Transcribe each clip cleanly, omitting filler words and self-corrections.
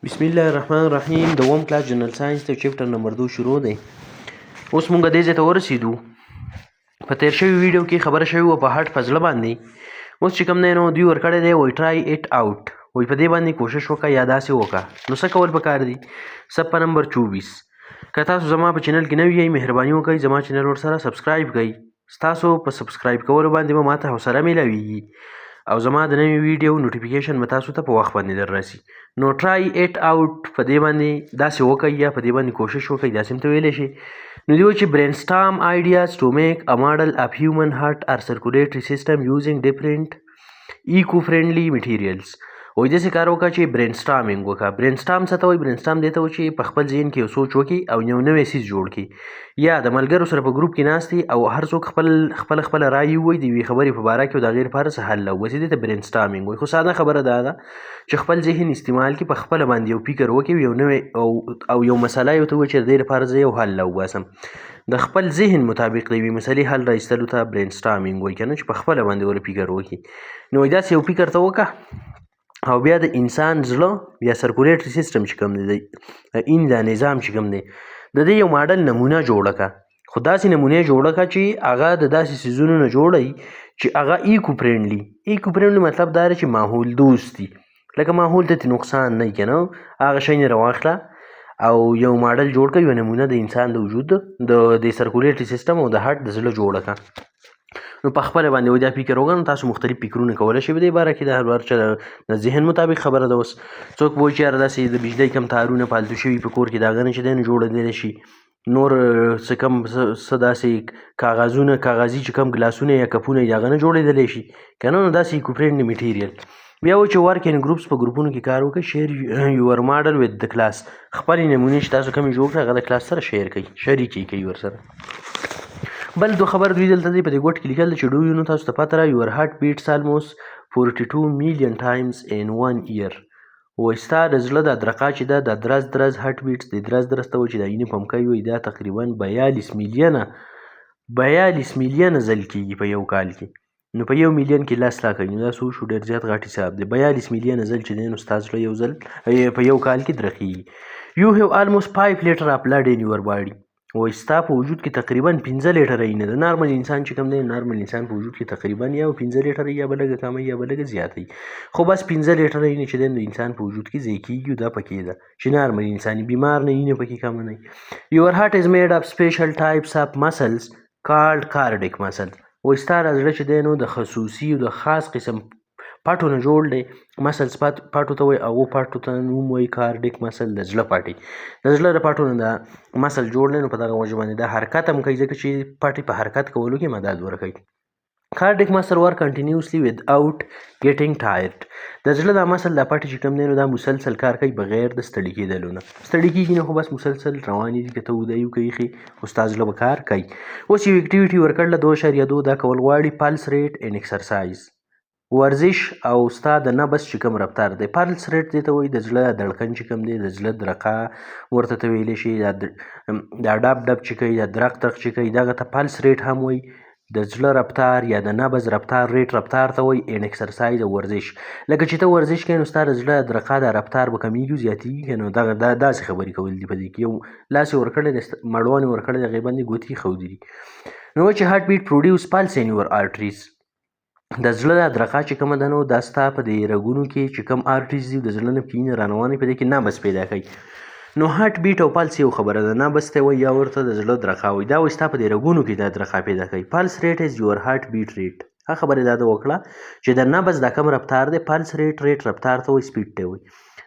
بسم الله الرحمن الرحیم د اووم کلاس جنرال ساینس ته چپټر نمبر 2 شروع دی. اوس مونږ دې ځای ته ورسېدو. په تیر شوي ویډیو کې خبره شوې وه په هټ په زړه باندې. اوس چې کوم دی نو دوی ورکړی دی وایي ټرای اټ آوټ، وایي په دې باندې کوشش وکړه یا داسې وکړه. نو څه کول پکار دي؟ صفحه نمبر 24. که تاسو زما په چینل کې نوي یئ مهرباني وکړئ زما چینل ورسره سبسکرایب کړئ. ستاسو په سبسکرایب کولو باندې به ماته حوصله میلاویږي او زما د نوي ویډیو نوټیفیکیشن به تاسو ته په وخت باندې در راسي. نو ټرای اټ آوټ په دې باندې داسې وکړئ یا په دې باندې کوشش وکړئ، داسې هم ته ویلی شي. نو دوی وایي چې برین سټارم آیډیاز ټو میک ا ماډل اف هیومن هارت اور سرکولیټري سیسټم یوزینګ ډفرنټ ایکو فرینډلي میټیریلز. وایي داسې کار وکړه چې برین سټارمینګ وکړه. برین سټارم څه ته وایي؟ برین سټارم دې ته وایي چې په خپل ذهن کې یو سوچ وکړي او یو نوی څیز جوړ کړي، یا د ملګرو سره په ګروپ کې ناست دي او هر څوک خپله رایه ووایي د یوې خبرې په باره کې او د هغې لپاره څه حل وباسي. دې ته برین سټارمینګ وایي. خو ساده خبره دا ده چې خپل ذهن استعمال کړي، په خپله باندې یو فکر وکړي، یو نوی او یو مسله یې ورته ووایي چې د دې لپاره زه یو حل وباسم. د خپل ذهن مطابق د یوې مسلې حل راایستلو ته برین سټارمینګ وایي، که نه چې په خپله باندې ور فکر وکړي. نو وایي داسې یو فکر ته وکړه او بیا د انسان زړه یا سرکولیټري سیسټم چې کوم دی دا نظام چې کوم دی د دې یو ماډل نمونه جوړه کړه. خو داسې نمونې جوړه کړه چې هغه د داسې څیزونو نه جوړی چې هغه ایکو فرینډلي. ایکو فرینډلي مطلب دا دی چې ماحول دوست دي، لکه ماحول ته نقصان نه که نه هغه شی نه راواخله او یو ماډل جوړ کړه، یو نمونه د انسان د وجود د سرکولیټري سیسټم او د هارت د زړه جوړه کړه. نو په خپله باندې وایي دا فکر وکړه. نو تاسو مختلف فکرونه کولی شئ په دې باره کې، د هر چا د ذهن مطابق خبره ده. اوس څوک به وایي چې یاره داسې د بجلۍ کم تارونه پالتو شوي په کور کې د هغه نه چې دی نو جوړېدلی شي. نور څه کم څه داسې کاغذي چې کم ګلاسونه یا کپونه د هغه نه جوړېدلی شي که نه، نو داسې ایکو فرینډلي میټیریل. بیا وایي چې ورک ان ګروپس په ګروپونو کې کار وکړئ. شیر یور ماډل وذ د کلاس. خپلې نمونې چې تاسو کومې جوړ کړئ هغه د کلاس سره شیر کړئ، شریک یې کوي ورسره. بل دو خبر دوی دلته دی په دې ګوټ کې لیکل چې ډو یو نو تاسو ته پته را یور هارت بیټس آلموست 42 میلیون ټایمز ان 1 ایئر. وایي ستا د زړه دا درقه چې ده دا درز هارت بیټس دی، درز ته وایي چې دا اینې پمکۍ وایي دا تقریبا 42 میلیونه ځل کېږي په یو کال کې. نو په 1 میلیون کې 10 لاکه، نو دا څه وشو؟ ډېر زیات غټ حساب دی. 42 میلیونه ځل چې دی نو ستا زړه یو ځل په یو کال کې درقېږي. یو هیو آلموست 5 لیټر اف بلډ ان یور باډي. وایي ستا په وجود کې تقریبا 15 لیټره وینه ده. نارمل انسان چې کوم دی نارمل انسان په وجود کې تقریبا یا 15 لیټره یا به لږه کمه یا به لږه زیاته، خو بس 15 لیټره وینه چې دی د انسان په وجود کې ځای کېږي، دا پکې ده چې نارمل انساني بیمار نه وینه پکې کمه نه. یور هارت از میډ اف سپیشل ټایپس اف مسلز کالډ کارډیک مسل. وایي ستا زړه چې دی نو د خصوصي او د خاص قسم پټو نه جوړ دی. مسلز پټو ته وایي، هغو پټو ته نوم وایي کارډیک مسل، د زړه پټې د زړه د پټو نه دا مسل جوړ دی. نو په دغه وجه باندې دا حرکت هم کوي ځکه چې پټې په حرکت کولو کې مدد ورکوي. کارډیک مسل ورک کنټینیوسلی وداوټ ګیټینګ ټایرډ. د زړه دا مسل دا پټې چې کوم دی نو دا مسلسل کار کوي بغیر د ستړي کېدلو نه. ستړي کېږي نه خو بس مسلسل روانې دي، که ته اوده یو که ایښې خو ستا زړه به کار کوي. اوس یو اکټیویټي ورکړله 2.2 دا کول غواړي پلس ریټ ان ایکسرسایز، ورزش او ستا د نبض چې کوم رفتار دی. پلس ریټ دې ته وایي د زړه دړکن چې کوم دی، د زړه درقه ورته ته ویلی شي، دا ډب چې کوي، دا درق چې کوي دغه ته پلس ریټ هم وایي. د زړه رفتار یا د نبض رفتار ریټ رفتار ته وایي ان ایکسرسایز او ورزش. لکه چې ته ورزش کوې نو ستا د زړه درقه دا رفتار به کمیږي زیاتېږي که نو دغه داسې خبرې کول دي په دې کې. یو لاس یې ورکړی دی، مړوان یې ورکړی دی، هغې باندې ګوتې ښودي دي. نو وایي چې هارت بیټ پروډیوس پلس ان یور آرټریز. د زړه دا درقه چې کومه ده نو دا ستا په دې رګونو کې چې کوم آرټریز دي د زړه نه پکې وینه رانوانې په دې کې نبض پیدا کوي. نو هارت بیټ او پلس یو خبره ده، نبض ته وایي یا ورته د زړه درقه وایي. دا وایي ستا په دې رګونو کې دا درقه پیدا کوي. پلس ریټ از یور هارت بیټ ریټ. هغه خبرې دا ده وکړه چې د نبض دا کم رفتار دی. پلس ریټ رفتار ته وایي، سپیډ ته وایي.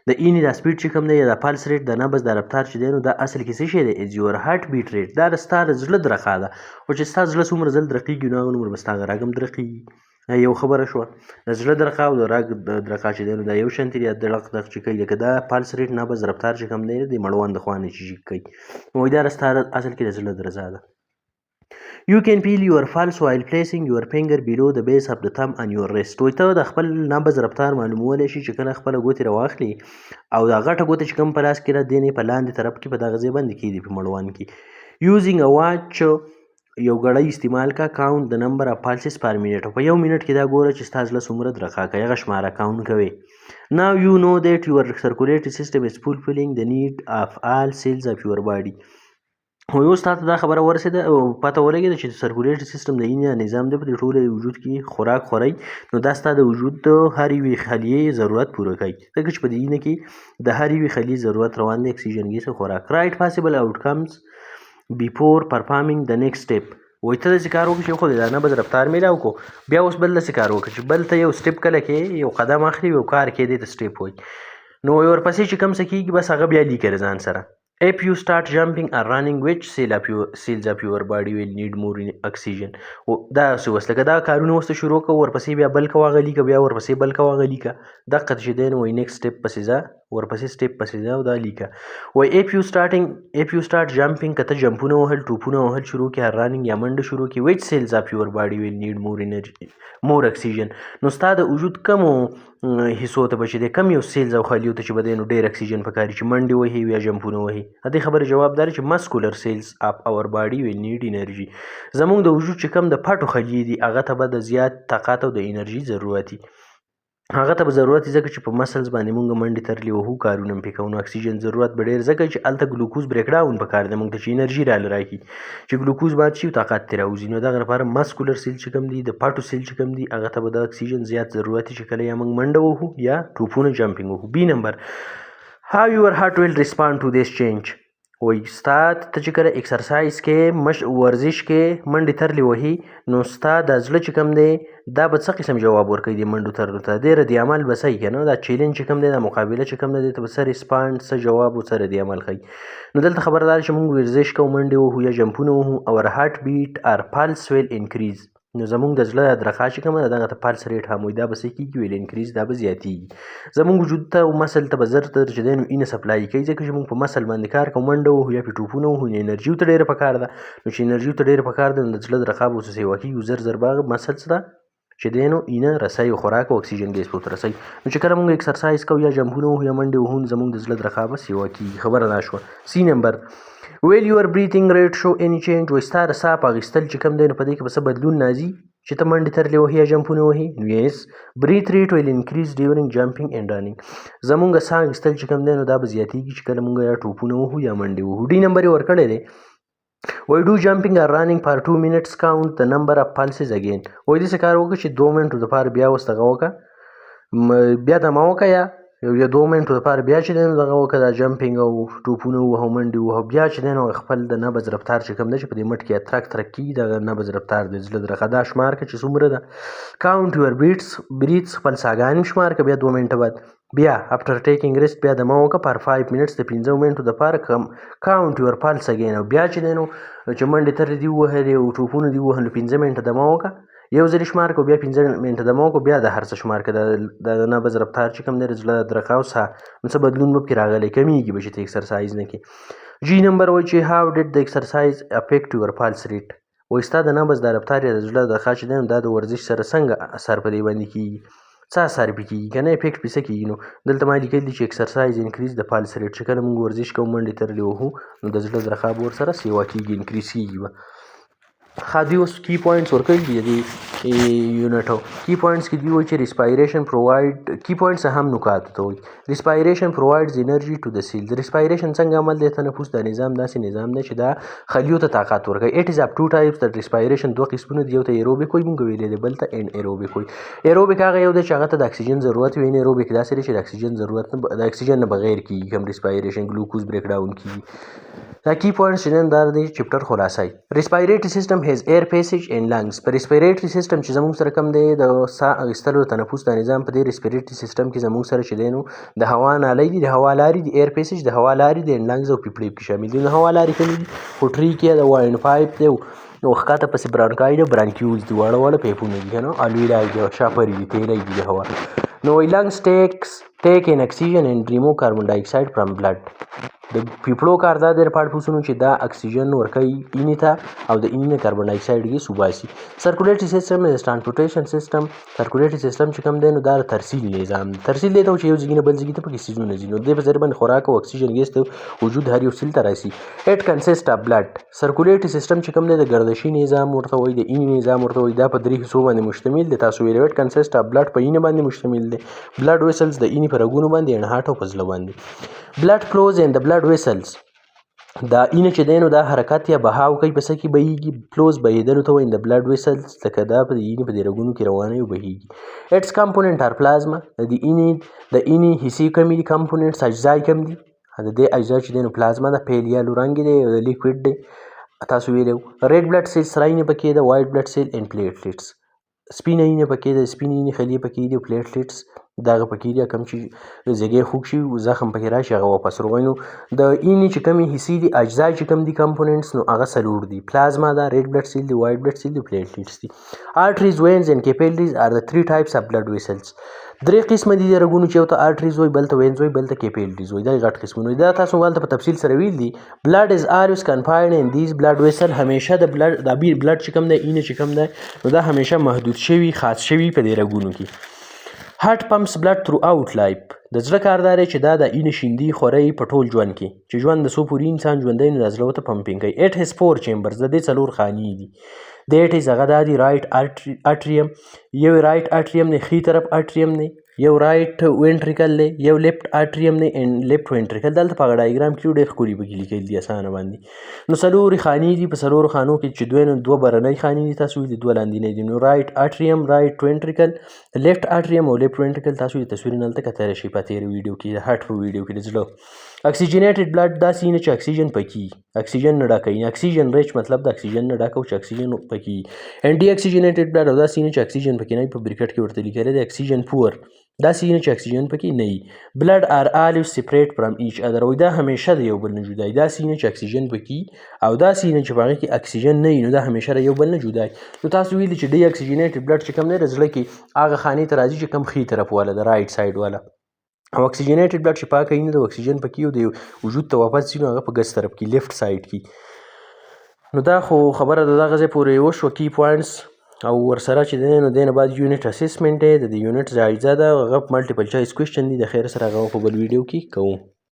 د اینې دا سپیډ چې کوم دی یا د پلس ریټ د نبض دا رفتار چې دی نو دا اصل کې څه شی دی؟ از یور هارت بیټ ریټ. دا ستا د زړه درقه ده، او چې ستا زړه څومره ځل درقېږي نو هغه نومره به ستا هغه رګ هم درقېږي. یو خبره شوه. د زړه درقه او د رګ درقه چې دی نو دا یو شان دي، یا دړق چې کوي لکه دا پلس ریټ نبض رفتار چې کوم دی د مړوند د خوا نه چې کوي. وایي دا ستا اصل کې د زړه درزا ده. You can feel your pulse while placing your finger below the base of the thumb on your wrist. وایي ته د خپل نبض رفتار معلومولی شي چې کله خپله ګوتې راواخلي او دا غټه ګوته چې کوم په لاس کې را دی په لاندې طرف کې په دغه ځای باندې کېږدي په مړوند کې. Using a watch یو ګړی استعمال کا. کاونټ د نمبر اف پالسز پر منټ. په 1 منټ کې دا ګوره چې ستا زړه څومره درقه کوي، هغه شماره کاونټ کوي. Now you know that your circulatory system is fulfilling the need of all cells of your body. خو اوس تاته دا خبره ورسېده او پته ولګېده چې سرکولیټري سیستم د وینې نظام دی په دې ټوله وجود کې خوراک خورئ نو دا ستا د وجود د هر یوې خلیې ضرورت پوره کوي ځکه چې په دې وینه کې د هر یوې خلیې ضرورت روان دی اکسیجن ګیس خوراک رایټ پاسبل آوټکمز بیفور پرفارمینګ د نیکسټ سټیپ وایي ته داسې کار وکړه چې خو د نبض رفتار میلاو کړو بیا اوس بل داسې کار وکړه چې بل ته یو سټیپ کله کې یو قدم اخلي یو کار کې دی ته سټیپ وایي نو ورپسې چې کوم څه کېږي بس هغه بیا لیکي ځان سره If you start jumping or running, which cells of your body will need more oxygen? دا څه وس لکه دا کارونه اوس شروع کوو ورپسې بیا بل کوه غلی که بیا ورپسې بل کوه غلی که دقه چې دی نو وایي نیکسټ سټیپ پسې ځه ورپسې سټیپ پسې ځه او دا لیکه وایي if you start jumping که ته جمپونه وهل ټوپونه وهل شروع کړې رننګ یا منډه شروع کړې which cells of your body will need more oxygen نو ستا د وجود کمو حصو ته به چې دی کم یو سیلز او خلیو ته چې به دی نو ډېر اکسیجن پکار چې منډې وهي یا جمپونه وهي د دې خبرې جواب دا چې مسکولر سیلز اف اور باډي ویل نیډ انرژي زموږ د وجود چې کم د پټو خلیې دي هغه ته به د زیات طاقت او د انرژي ضرورت وي هغه ته به ضرورت وي ځکه چې په مسلز باندې مونږ منډې ترلې وهو کارونه هم پرې کوو نو اکسیجن ضرورت به ډېر ځکه چې هلته ګلوکوز بریک ډاون پکار دی مونږ ته چې انرژي راله راکړي چې ګلوکوز مات شي طاقت ترې راوځي نو دغه لپاره مسکولر سیل چې کوم دي د پاټو سیل چې کوم دي هغه ته به د اکسیجن زیات ضرورت وي چې کله یا مونږ منډه وهو یا ټوپونه جمپینګ وهو بي نمبر how your heart will respond to this change وایي ستا ته چې کله اکسرسایز کې ورزش کې منډې ترلې وهي نو ستا د زړه چې کوم دی دا به څه قسم جواب ورکوي د منډو ترلو ته دی ردي عمل به څه که نه دا چیلنج چې کوم دی دا مقابله چې کوم دی ته به څه ریسپانډ څه جواب او څه ردي عمل ښیي نو دلته خبره دا چې موږ ورزش کوو منډې وهو یا جمپونه وهو اور هارټ بیټ اور پلس ویل انکریز نو زموږ د زړه درخا چې کومه ده دغه ته پلس ریټ هم وایي دا به څه کېږي ویل انکریز دا به زیاتېږي زموږ وجود ته او مسل ته به زر تر چې دی نو اینه سپلای کوي ځکه چې موږ په مسل باندې کار کوو منډه وهو یا پې ټوپونه وهو نو انرژي ورته ډېره پکار ده نو چې انرژي ورته ډېره پکار ده نو د زړه درخا به ورته سیوا کېږي زر زر به مسل څه ده چې دی نو اینه رسوي خوراک او اکسیجن ګیس به ورته رسوي نو چې کله موږ اکسرسایز کوو یا جمپونه وهو یا منډې وهو نو زموږ د زړه درخا به سیوا کېږي خبره دا شوه سی نمبر Will your breathing rate show any change وایي ستا د ساه په اخیستل چې کوم دی نو په دې کې به څه بدلون راځي چې ته منډې ترلې وهي یا جمپونه وهي نو یس breath rate will increase during jumping and running زموږ ساه اخیستل چې کوم دی نو دا به زیاتېږي چې کله موږ یا ټوپونه وهو یا منډې وهو ډي نمبر یې ورکړی دی وایي do jumping or running for 2 minutes count the number of pulses again وایي داسې کار وکړه چې 2 منټو دپاره بیا اوس دغه وکړه بیا دمه وکړه یا یو 2 منټو لپاره بیا چې دی نو دغه وکړه دا جمپینګ او ټوپونه ووهو منډې ووهو بیا چې دی نو خپل د نبض رفتار چې کوم دی چې په دې مټ کې اترک ترک کېږي دغه نبض رفتار د زړه درخه دا شمار کړه چې څومره ده کاونټ یور بریتس خپل ساګانې شمار کړه بیا 2 منټه بعد بیا افټر ټیکنګ ریسټ بیا دمه وکړه پر 5 منټس د 15 منټو دپاره کاونټ یور پلس اګین او بیا چې دی نو چې منډې ترې دي ووهلې او ټوپونه دي ووهل نو 15 منټه دمه وکړه یو ځل شمار کو بیا 15 منټه دمه وکړو بیا د هر څه شمار کړه د نبض رفتار چې کوم دی د زړه درخه او ساه نو څه بدلون به پکې راغلی کمیږي به چې ته اکسرسایز نه کړې جي نمبر وایي چې هاو ډیډ د اکسرسایز افیکټ یور پالس ریټ وایي ستا د نبض د رفتار یا د زړه درخه چې دی نو دا د ورزش سره څنګه اثر په دې باندې کېږي څه اثر پرې کېږي که نه افیکټ پرې څه کېږي نو دلته ما لیکلي دي چې اکسرسایز انکریز د پالس ریټ چې کله موږ ورزش کوو منډې ترلې وهو نو د زړه درخه به ورسره سیوا کېږي انکریز کېږي به خادي اوس کی پوینټس ورکړي دي د یونټو کی پوینټس کې دی وایي چې ریسپایریشن پرووایډ کی پوینټس هم نکات ته وایي ریسپایریشن پرووایډز انرژي ټو د سیلز ریسپایریشن څنګه عمل دی تنفس دا نظام داسې نظام دی چې دا خلیو ته طاقت ورکوي اټ از اپ ټو ټایپس د ریسپایریشن دوه قسمونه دي یو ته ایروبیک وایي موږ ویلې دی بل ته ان ایروبیک وایي ایروبیک هغه یو دی چې هغه ته د اکسیجن ضرورت وي ان ایروبیک داسې دی چې د اکسیجن ضرورت نه د اکسیجن نه بغیر کېږي کوم ریسپایریشن ګلوکوز بریک ډاون کېږي دا کی پوینټس چې نن دا دی چپټر خلاصای ریسپایریټری سیستم هیز ایر پیسیج ان لنګز په ریسپایریټری سیستم چې زموږ سره کوم دی د ساه اخیستلو تنفس د نظام په دې ریسپایریټری سیستم کې زموږ سره چې دی نو د هوا نالۍ دي د هوا لارې دي ایر پیسیج د هوا لارې دي ان لنګز او پیپړیب کې شامل دي د هوا لارې کومې دي هوټري کې د واین پایپ دی نو ښکته پسې برانکای دی برانکیولز دي واړه واړه پیپونه دي که نه الویلای دي شاپري دي تیلی دي د هوا نو لنګز ټیکس ټیک ان اکسیجن اینډ ریموو کاربن ډای اکساید فرام بلډ. د پیپړو کار دا دی د پاړپوسونو چې دا اکسیجن ورکوي اینې ته او د اینې نه کاربن ډای اکساید یې وباسي. سرکولیټري سیستم از ټرانسپورټیشن سیستم. سرکولیټري سیستم چې کوم دی نو دا د ترسیل نظام دی. ترسیل دی ته چې یو ځای نه بل ځای ته پکې څیزونه ځي نو دې په ذریعه باندې خوراک او اکسیجن ګیس ته وجود هر یو سیل ته راسي. اټ کنسسټ اف بلډ. سرکولیټري سیستم چې کوم دی د ګردشي نظام ورته وایي، د اینې نظام ورته وایي. دا په 3 حصو باندې مشتمل دی. تاسو ویلي اټ کنسسټ اف بلډ په اینې باندې مشتمل دی. بلډ ویسلز د اینې په رګونو باندې اند هارټ او په زړه باندې. بلډ فلوز ان د بلډ ویسلز. دا اینه چې دی نو دا حرکت یا بهاو کوي، په څه کې بهیږي؟ فلوز بهیدلو ته وایي. د بلډ ویسلز لکه دا په اینې په دې رګونو کې روانوي او بهیږي. اټس کمپوننټ آر پلازما. د اینې حصې کومې دي؟ کمپوننټس اجزا یې کوم دي؟ د دې اجزا چې دی نو پلازما ده، پیل یالو رنګ دی او د لیکویډ دی. تاسو ویلو ریډ بلډ سیل سره اینې پکې ده، وایټ بلډ سیل اینډ پلیټلیټس. سپینه اینه پکې ده، سپینې اینې خلیې پکې دي او پلیټلیټس دغه پکې دي. کوم چې زیږې خوږ شي زخم پکې راشي هغه واپس روغوي. نو د اینې چې کومې حصې دي اجزا چې کوم دي کمپوننټس نو هغه څلور دي. پلازما ده، ریډ بلډ سیل دي، وایټ بلډ سیل دي، پلیټلیټس دي. آرټریز وینز اینډ کیپیلریز آر د 3 ټایپس اف بلډ ویسلز. درې قسمه دي د رګونو چې یو ته آرټریز وایي، بل ته وینز وایي، بل ته کیپیلریز وایي. دا غټ قسمونه دي. دا تاسو هلته په تفصیل سره ویل دي. بلډ از آلویز کنفاینډ ان دیز بلډ ویسل. همیشه د بلډ چې کوم دی اینه چې کوم دی نو دا همیشه محدود شوي، خاص شوي په دې رګونو کې. هارت پمپس بلډ تھرو اوټ لایف. د زړه کاردار چې دا د اینې شیندي خوري په ټول ژوند کې چې ژوند د څو پورې انسان ژوندی نو د زړه ورته پمپینګ کوي. اټ هز 4 چیمبرز. د دې 4 خانې دي. د اټ هز هغه دا دي رایټ اټریم. یو رایټ اټریم دی، ښي طرف اټریم دی. یو رایټ وینټریکل دی، یو لیفټ اټریم دی اینډ لیفټ وینټریکل. دلته په هغه ډایګرام کې ډېر ښکلي پکې لیکل دي اسانه باندې. نو 4 خانې دي. په 4 خانو کې چې دوه برنۍ خانې دي تاسو ویلي، 2 لاندینۍ دي. نو رایټ اټریم، رایټ وینټریکل، لیفټ اټریم او لیفټ وینټریکل. تاسو د تصویرونه هلته کتلی شئ په تېره ویډیو کې، د هارټ په ویډیو کې د زړه. اکسیجنیټډ بلډ داسې وینه چې اکسیجن پکې اکسیجن نه ډکوي. اکسیجن ریچ مطلب د اکسیجن نه ډک او چې اکسیجن پکې. اند ډي اکسیجنیټډ بلډ او داسې وینه چې اکسیجن پکې نه وي، په بریکټ کې ورته لیکلی دی اکسیجن پور. داسې وینه چې اکسیجن پکې نه وي. بلډ آر آلویز سپریټ فرام ایچ ادر. وایي دا همیشه د یو بل نه جدا وي. داسې وینه چې اکسیجن پکې او داسې وینه چې په هغې کې اکسیجن نه وي نو دا همیشه د یو بل نه جدا وي. نو تاسو ویلي چې ډي اکسیجنیټډ بلډ چې کوم دی د زړه کې هغه خانې ته راځي چې کوم ښي طرف والا د رایټ سایډ والا، او اکسیجنیټډ بلډ چې پاکه وینه د اکسیجن پکې او د وجود ته واپس ځي نو هغه په ګس طرف کې لیفټ سایډ کې. نو دا خو خبره د دغه ځای پورې وشوه کی پوینټس. او ورسره چې دی نو دی نه بعد یونټ اسسمنټ دی. د دې یونټ جایزه ده هغه ملټیپل چوایس کوېشن دي. د خیر سره هغه په بل ویډیو کې کوو.